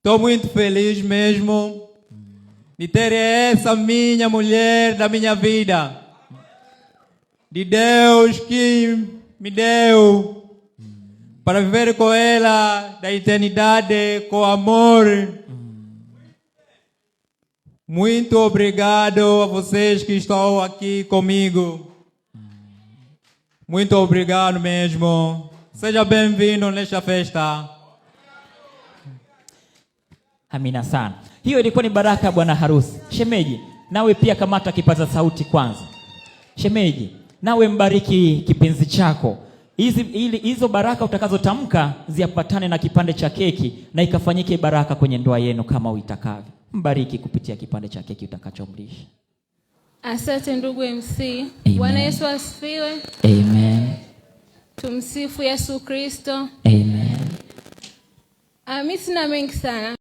Estou muito feliz mesmo de ter essa minha mulher da minha vida. De Deus que me deu para viver com ela da eternidade com amor. Muito obrigado a vocês que estão aqui comigo. Muito obrigado mesmo. Seja bem-vindo nesta festa. Amina sana. Hiyo ilikuwa ni baraka bwana harusi. Shemeji, nawe pia kamata kipaza sauti kwanza. Shemeji, nawe mbariki kipenzi chako. Hizo baraka utakazotamka ziapatane na kipande cha keki na ikafanyike baraka kwenye ndoa yenu kama uitakavyo. Mbariki kupitia kipande cha keki utakachomlisha. Asante ndugu MC. Bwana Yesu asifiwe. Amen. Tumsifu Yesu Kristo. Amen. Mimi sina mengi sana.